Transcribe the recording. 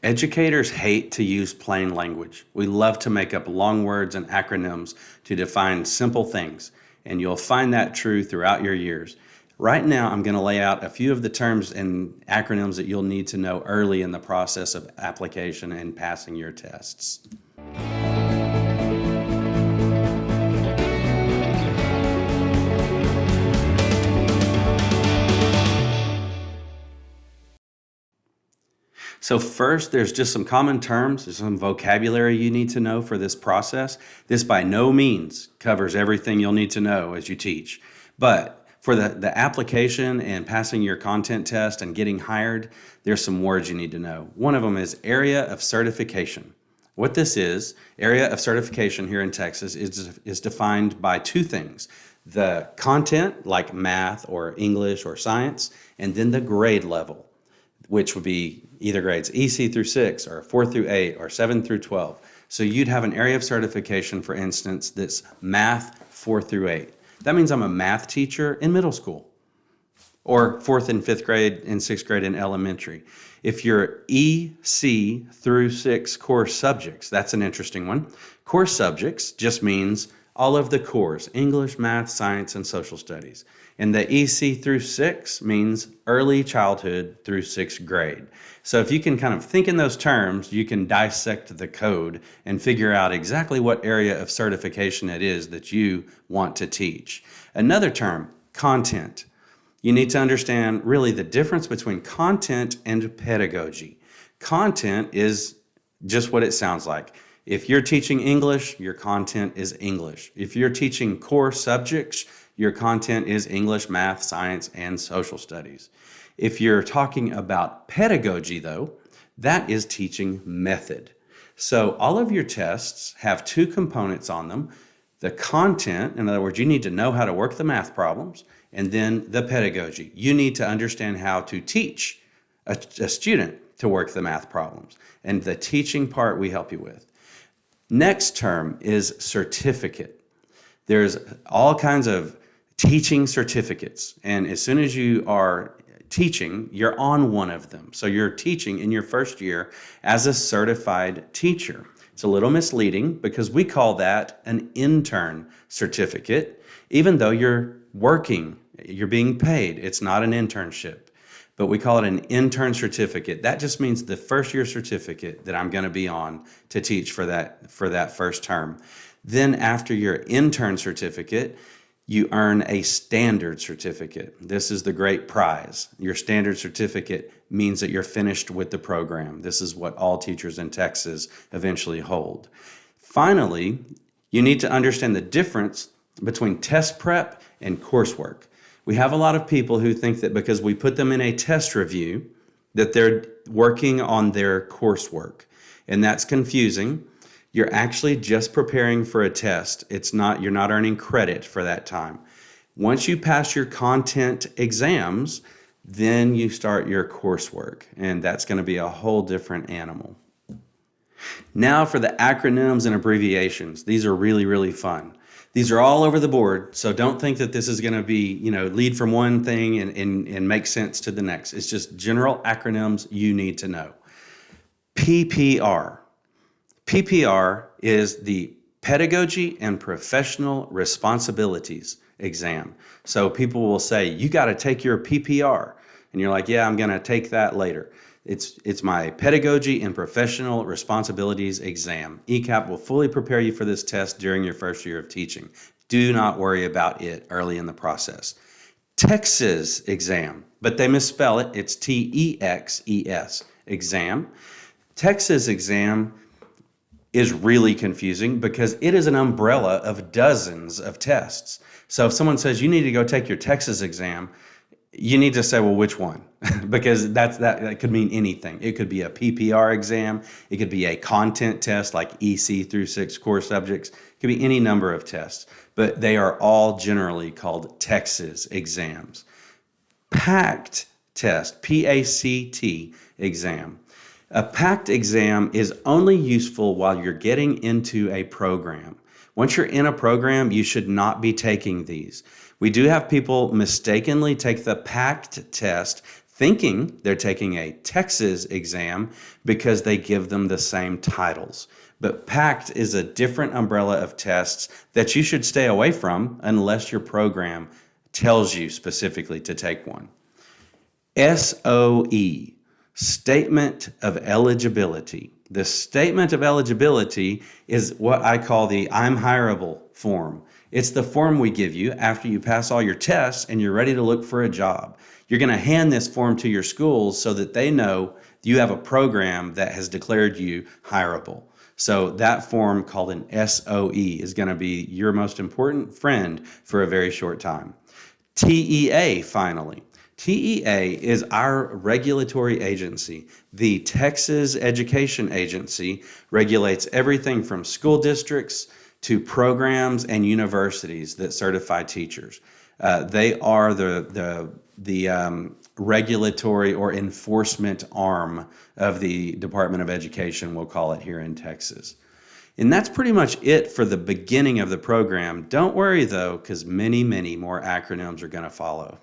Educators hate to use plain language. We love to make up long words and acronyms to define simple things, and you'll find that true throughout your years. Right now, I'm going to lay out a few of the terms and acronyms that you'll need to know early in the process of application and passing your tests. So first, there's just some common terms, there's some vocabulary you need to know for this process. This by no means covers everything you'll need to know as you teach. But for the application and passing your content test and getting hired, there's some words you need to know. One of them is area of certification. What this is, area of certification here in Texas is defined by two things. The content, like math or English or science, and then the grade level, which would be either grades EC through 6 or 4 through 8 or 7 through 12. So you'd have an area of certification, for instance, that's math 4 through 8. That means I'm a math teacher in middle school or 4th and 5th grade and 6th grade in elementary. If you're EC through 6 core subjects, that's an interesting one. Core subjects just means all of the cores, English, math, science, and social studies. And the EC through 6 means early childhood through 6th grade. So if you can kind of think in those terms, you can dissect the code and figure out exactly what area of certification it is that you want to teach. Another term, content. You need to understand really the difference between content and pedagogy. Content is just what it sounds like. If you're teaching English, your content is English. If you're teaching core subjects, your content is English, math, science, and social studies. If you're talking about pedagogy, though, that is teaching method. So all of your tests have two components on them. The content, in other words, you need to know how to work the math problems, and then the pedagogy. You need to understand how to teach a student to work the math problems. And the teaching part we help you with. Next term is certificate. There's all kinds of teaching certificates, and as soon as you are teaching, you're on one of them. So you're teaching in your first year as a certified teacher. It's a little misleading because we call that an intern certificate, even though you're working, you're being paid. It's not an internship, but we call it an intern certificate. That just means the first year certificate that I'm going to be on to teach for that first term. Then after your intern certificate, you earn a standard certificate. This is the great prize. Your standard certificate means that you're finished with the program. This is what all teachers in Texas eventually hold. Finally, you need to understand the difference between test prep and coursework. We have a lot of people who think that because we put them in a test review, that they're working on their coursework. And that's confusing. You're actually just preparing for a test. You're not earning credit for that time. Once you pass your content exams, then you start your coursework, and that's going to be a whole different animal. Now for the acronyms and abbreviations. These are really, really fun. These are all over the board, so don't think that this is going to be, lead from one thing and make sense to the next. It's just general acronyms you need to know. PPR. PPR is the Pedagogy and Professional Responsibilities exam. So people will say, you got to take your PPR. And you're like, yeah, I'm going to take that later. It's my Pedagogy and Professional Responsibilities exam. ECAP will fully prepare you for this test during your first year of teaching. Do not worry about it early in the process. Texas exam, but they misspell it. It's TEXES exam. Texas exam is really confusing because it is an umbrella of dozens of tests. So if someone says you need to go take your Texas exam, you need to say, well, which one? Because that could mean anything. It could be a PPR exam. It could be a content test like EC through 6 core subjects. It could be any number of tests, but they are all generally called Texas exams. PACT test, PACT exam. A PACT exam is only useful while you're getting into a program. Once you're in a program, you should not be taking these. We do have people mistakenly take the PACT test thinking they're taking a Texas exam because they give them the same titles. But PACT is a different umbrella of tests that you should stay away from unless your program tells you specifically to take one. SOE, Statement of Eligibility. The Statement of Eligibility is what I call the I'm hireable form. It's the form we give you after you pass all your tests and you're ready to look for a job. You're going to hand this form to your schools so that they know you have a program that has declared you hireable. So that form called an SOE is going to be your most important friend for a very short time. TEA, finally. TEA is our regulatory agency. The Texas Education Agency regulates everything from school districts to programs and universities that certify teachers. They are the regulatory or enforcement arm of the Department of Education, we'll call it here in Texas. And that's pretty much it for the beginning of the program. Don't worry though, because many, many more acronyms are going to follow.